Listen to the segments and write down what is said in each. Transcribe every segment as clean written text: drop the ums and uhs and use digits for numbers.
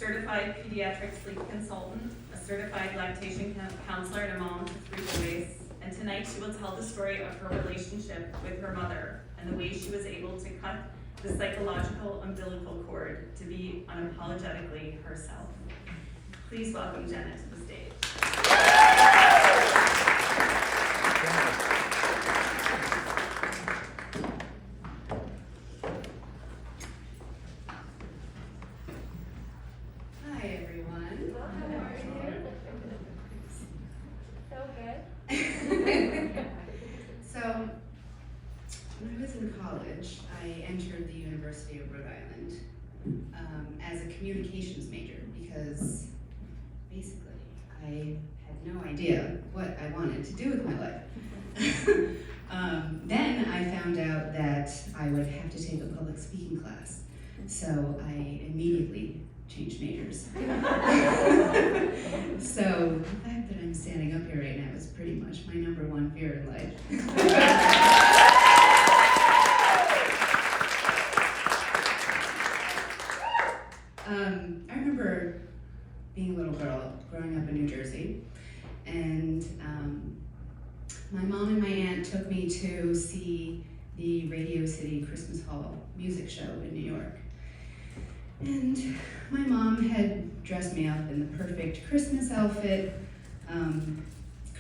Certified Pediatric Sleep Consultant, a Certified Lactation Counselor, and a mom to 3 boys. And tonight she will tell the story of her relationship with her mother and the way she was able to cut the psychological umbilical cord to be unapologetically herself. Please welcome Jenna to the stage. Hi everyone. How are you? So good. So, when I was in college, I entered the University of Rhode Island as a communications major because basically I had no idea what I wanted to do with my life. Then I found out that I would have to take a public speaking class, so I immediately changed majors. So the fact that I'm standing up here right now is pretty much my #1 fear in life. I remember being a little girl, growing up in New Jersey, and my mom and my aunt took me to see the Radio City Christmas Hall music show in New York. And my mom had dressed me up in the perfect Christmas outfit,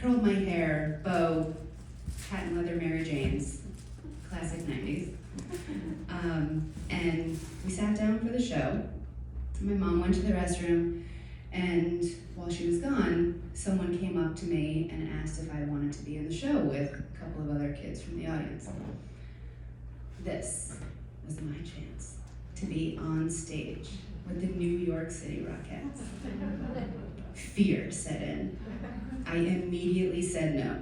curled my hair, bow, patent leather Mary Janes, classic 90s. And we sat down for the show. My mom went to the restroom, and while she was gone, someone came up to me and asked if I wanted to be in the show with a couple of other kids from the audience. This was my chance to be on stage with the New York City Rockettes. Fear set in. I immediately said no.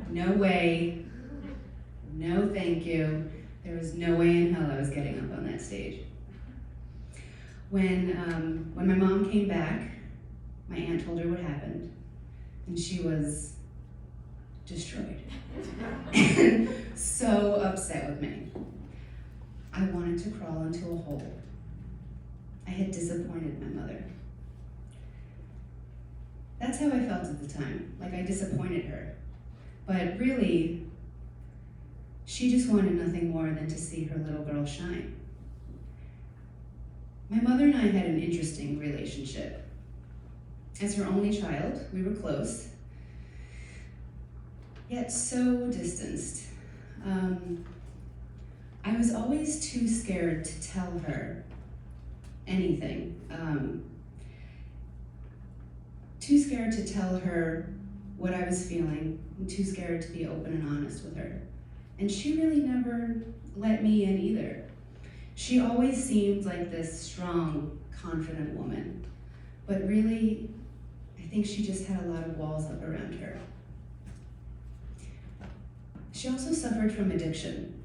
No way, no thank you. There was no way in hell I was getting up on that stage. When my mom came back, my aunt told her what happened, and she was destroyed. And so upset with me. I wanted to crawl into a hole. I had disappointed my mother. That's how I felt at the time, like I disappointed her. But really, she just wanted nothing more than to see her little girl shine. My mother and I had an interesting relationship. As her only child, we were close, yet so distanced. I was always too scared to tell her anything. Too scared to tell her what I was feeling, and too scared to be open and honest with her. And she really never let me in either. She always seemed like this strong, confident woman, but really, I think she just had a lot of walls up around her. She also suffered from addiction,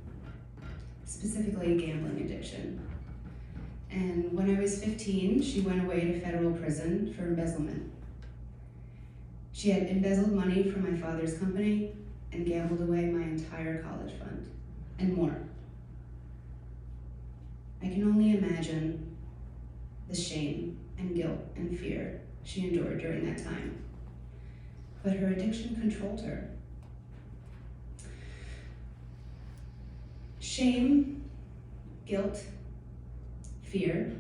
specifically gambling addiction. And when I was 15, she went away to federal prison for embezzlement. She had embezzled money from my father's company and gambled away my entire college fund, and more. I can only imagine the shame and guilt and fear she endured during that time. But her addiction controlled her. Shame, guilt, fear,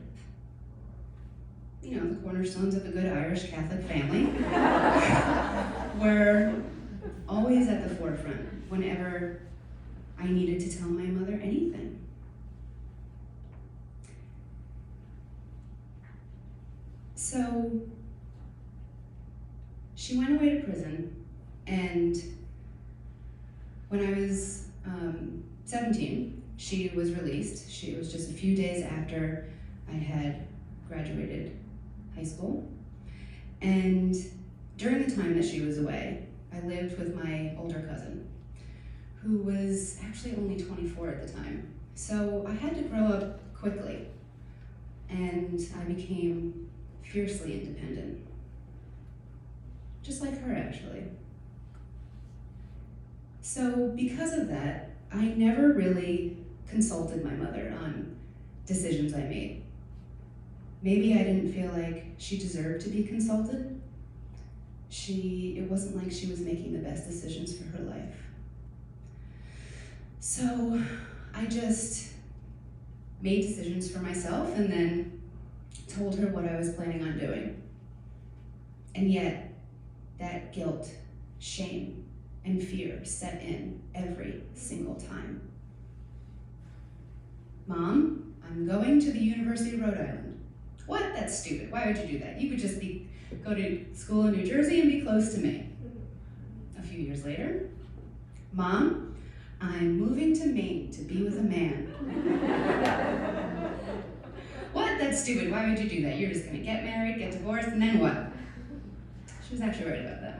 the cornerstones of a good Irish Catholic family, were always at the forefront whenever I needed to tell my mother anything. So she went away to prison, and when I was 17, she was released. It was just a few days after I had graduated high school. And during the time that she was away, I lived with my older cousin, who was actually only 24 at the time. So I had to grow up quickly, and I became fiercely independent. Just like her, actually. So because of that, I never really consulted my mother on decisions I made. maybe I didn't feel like she deserved to be consulted. It wasn't like she was making the best decisions for her life. So I just made decisions for myself and then told her what I was planning on doing. And yet, that guilt, shame, and fear set in every single time. Mom, I'm going to the University of Rhode Island. What? That's stupid. Why would you do that? You could just go to school in New Jersey and be close to me. A few years later, Mom, I'm moving to Maine to be with a man. What? That's stupid. Why would you do that? You're just going to get married, get divorced, and then what? She was actually right about that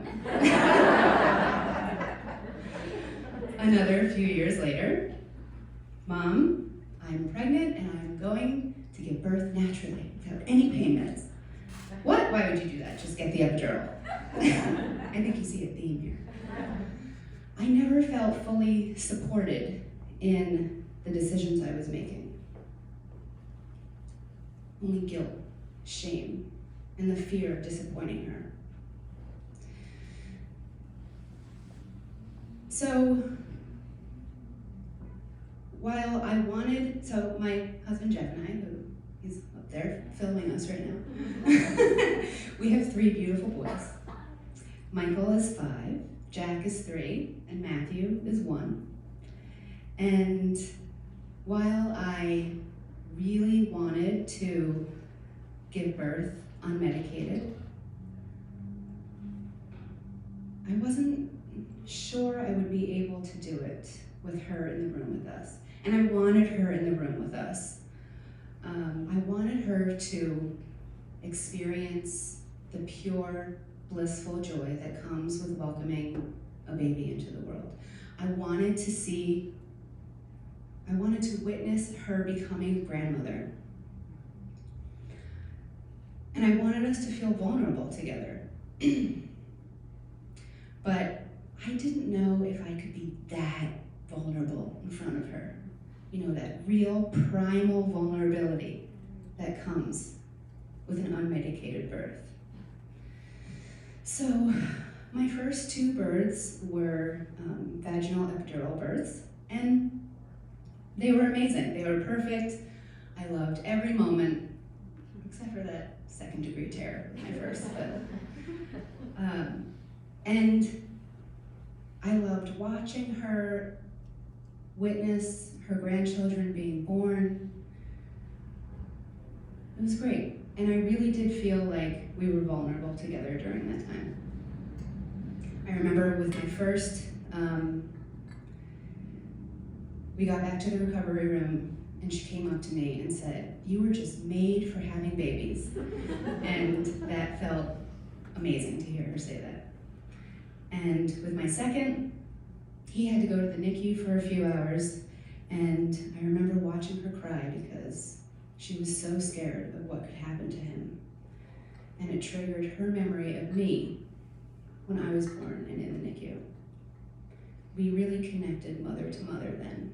one. Another few years later, Mom, I'm pregnant and I'm going to give birth naturally without any pain meds. What? Why would you do that? Just get the epidural. I think you see a theme here. I never felt fully supported in the decisions I was making. Only guilt, shame, and the fear of disappointing her. So, while so my husband Jeff and I, who he's up there filming us right now, we have 3 beautiful boys. Michael is 5, Jack is 3, and Matthew is 1. And while I really wanted to give birth unmedicated, I wasn't sure I would be able to do it with her in the room with us. And I wanted her in the room with us. I wanted her to experience the pure, blissful joy that comes with welcoming a baby into the world. I wanted to witness her becoming a grandmother. And I wanted us to feel vulnerable together. But I didn't know if I could be that vulnerable in front of her. You know, that real primal vulnerability that comes with an unmedicated birth. So my first 2 births were vaginal epidural births, and they were amazing. They were perfect. I loved every moment, except for that 2nd-degree tear with my first. And I loved watching her witness her grandchildren being born. It was great. And I really did feel like we were vulnerable together during that time. I remember with my first, we got back to the recovery room and she came up to me and said, "You were just made for having babies." And that felt amazing to hear her say that. And with my second, he had to go to the NICU for a few hours, and I remember watching her cry because she was so scared of what could happen to him. And it triggered her memory of me when I was born and in the NICU. We really connected mother to mother then.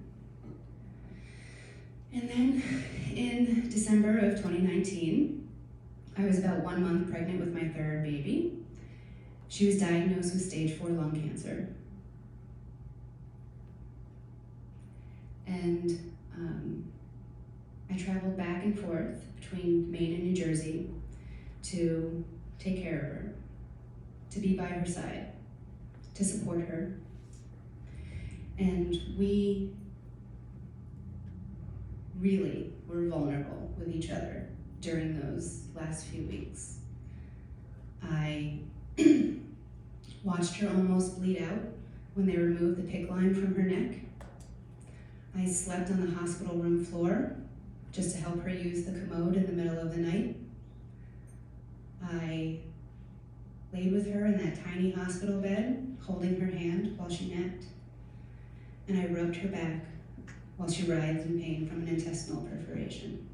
And then in December of 2019, I was about 1 month pregnant with my 3rd baby. She was diagnosed with stage 4 lung cancer. And I traveled back and forth between Maine and New Jersey to take care of her, to be by her side, to support her. And we really were vulnerable with each other during those last few weeks. I watched her almost bleed out when they removed the PICC line from her neck. I slept on the hospital room floor just to help her use the commode in the middle of the night. I laid with her in that tiny hospital bed, holding her hand while she napped. And I rubbed her back while she writhed in pain from an intestinal perforation.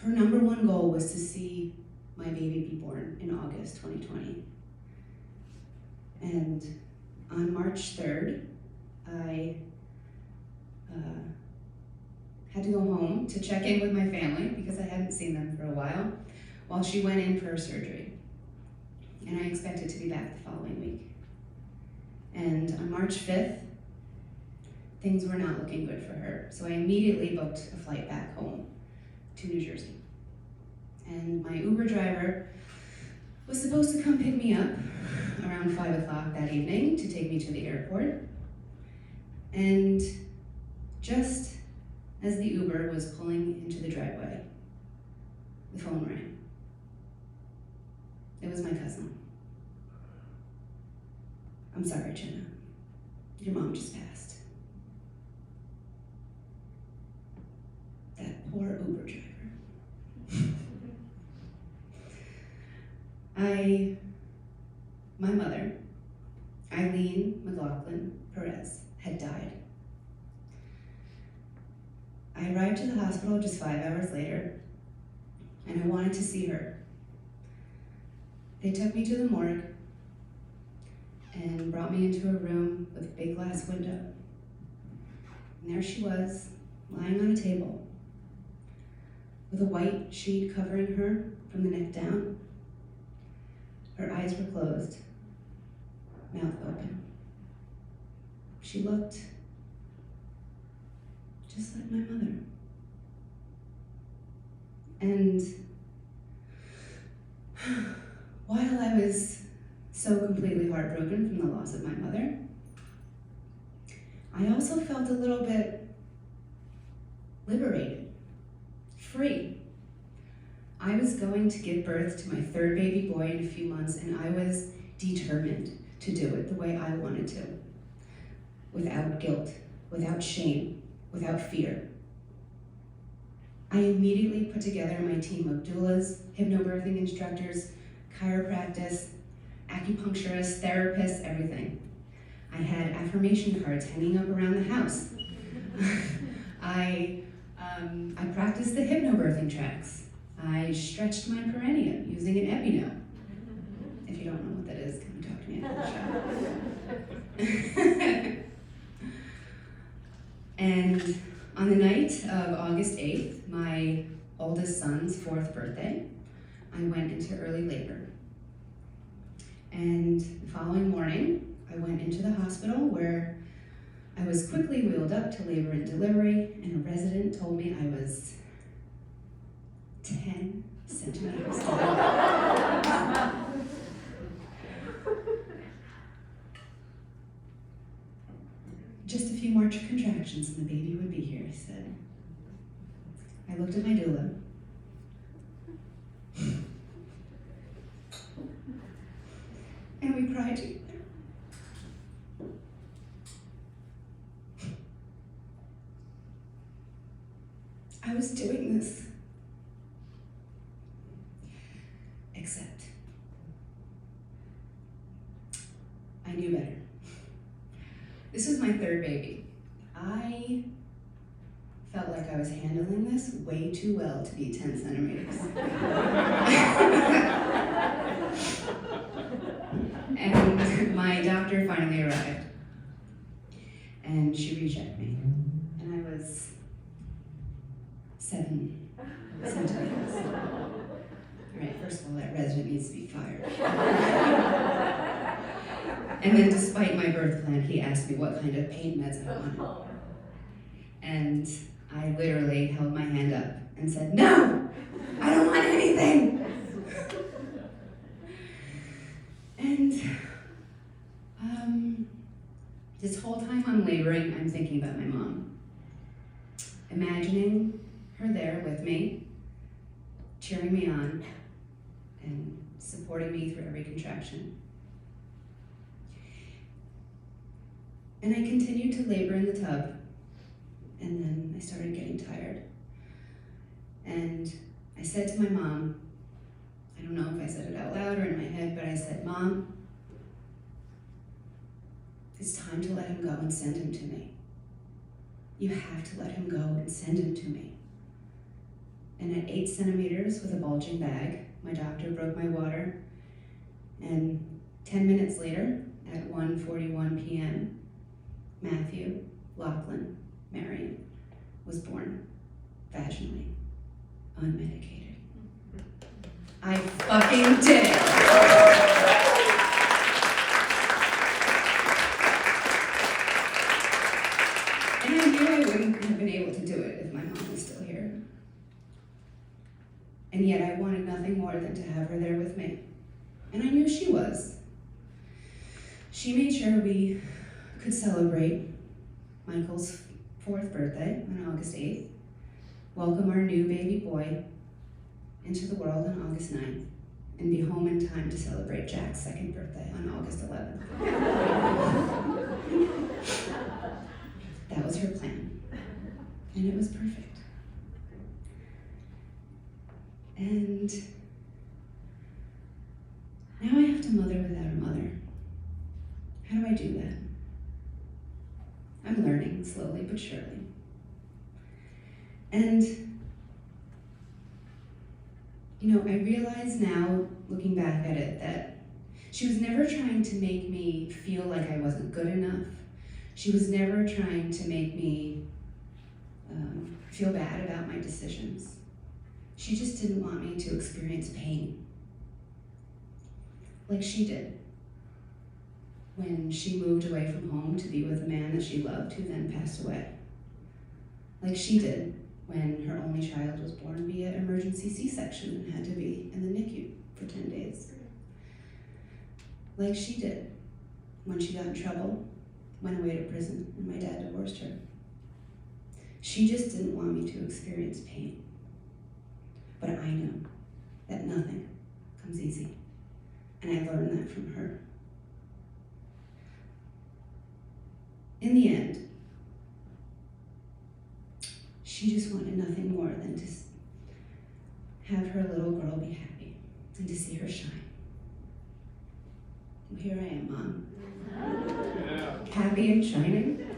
Her number 1 goal was to see my baby be born in August 2020. And on March 3rd, I had to go home to check in with my family because I hadn't seen them for a while she went in for her surgery. And I expected to be back the following week. And on March 5th, things were not looking good for her. So I immediately booked a flight back home to New Jersey. And my Uber driver was supposed to come pick me up around 5 o'clock that evening to take me to the airport. And just as the Uber was pulling into the driveway, the phone rang. It was my cousin. I'm sorry, Jenna. Your mom just passed. That poor Uber driver. My mother, Eileen McLaughlin Perez, had died. I arrived to the hospital just 5 hours later, and I wanted to see her. They took me to the morgue and brought me into a room with a big glass window. And there she was, lying on a table, with a white sheet covering her from the neck down. Her eyes were closed, mouth open. She looked just like my mother. And while I was so completely heartbroken from the loss of my mother, I also felt a little bit liberated, free. I was going to give birth to my third baby boy in a few months, and I was determined to do it the way I wanted to, without guilt, without shame, without fear. I immediately put together my team of doulas, hypnobirthing instructors, chiropractors, acupuncturists, therapists, everything. I had affirmation cards hanging up around the house. I practiced the hypnobirthing tracks. I stretched my perineum using an epinode. If you don't know what that is, come talk to me after the show. And on the night of August 8th, my oldest son's 4th birthday, I went into early labor. And the following morning, I went into the hospital where I was quickly wheeled up to labor and delivery, and a resident told me I was 10 centimeters tall. Just a few more contractions and the baby would be here, he said. I looked at my doula. And we cried together. I was doing this, except I knew better. This was my third baby. I felt like I was handling this way too well to be 10 centimeters. And my doctor finally arrived, and she rechecked me, and I was 7 centimeters. All right, first of all, that resident needs to be fired. And then despite my birth plan, he asked me what kind of pain meds I wanted. And I literally held my hand up and said, no, I don't want anything. And this whole time I'm laboring, I'm thinking about my mom. Imagining her there with me, cheering me on, and supporting me through every contraction. And I continued to labor in the tub, and then I started getting tired. And I said to my mom, I don't know if I said it out loud or in my head, but I said, Mom, it's time to let him go and send him to me. You have to let him go and send him to me. And at 8 centimeters with a bulging bag, my doctor broke my water, and 10 minutes later, at 1:41 p.m., Matthew Lachlan Marion was born. vaginally, unmedicated. I fucking did it. And I knew I wouldn't have been able to do it if my mom was still here. And yet I wanted nothing more than to have her there with me. And I knew she was. She made sure we could celebrate Michael's 4th birthday on August 8th, welcome our new baby boy into the world on August 9th, and be home in time to celebrate Jack's 2nd birthday on August 11th. That was her plan, and it was perfect. And now I have to mother without a mother. How do I do that? I'm learning slowly but surely. And, you know, I realize now, looking back at it, that she was never trying to make me feel like I wasn't good enough. She was never trying to make me feel bad about my decisions. She just didn't want me to experience pain, like she did when she moved away from home to be with a man that she loved who then passed away. Like she did when her only child was born via emergency C-section and had to be in the NICU for 10 days. Like she did when she got in trouble, went away to prison, and my dad divorced her. She just didn't want me to experience pain. But I know that nothing comes easy, and I learned that from her. In the end, she just wanted nothing more than to have her little girl be happy and to see her shine. Well, here I am, Mom. Yeah. Happy and shining.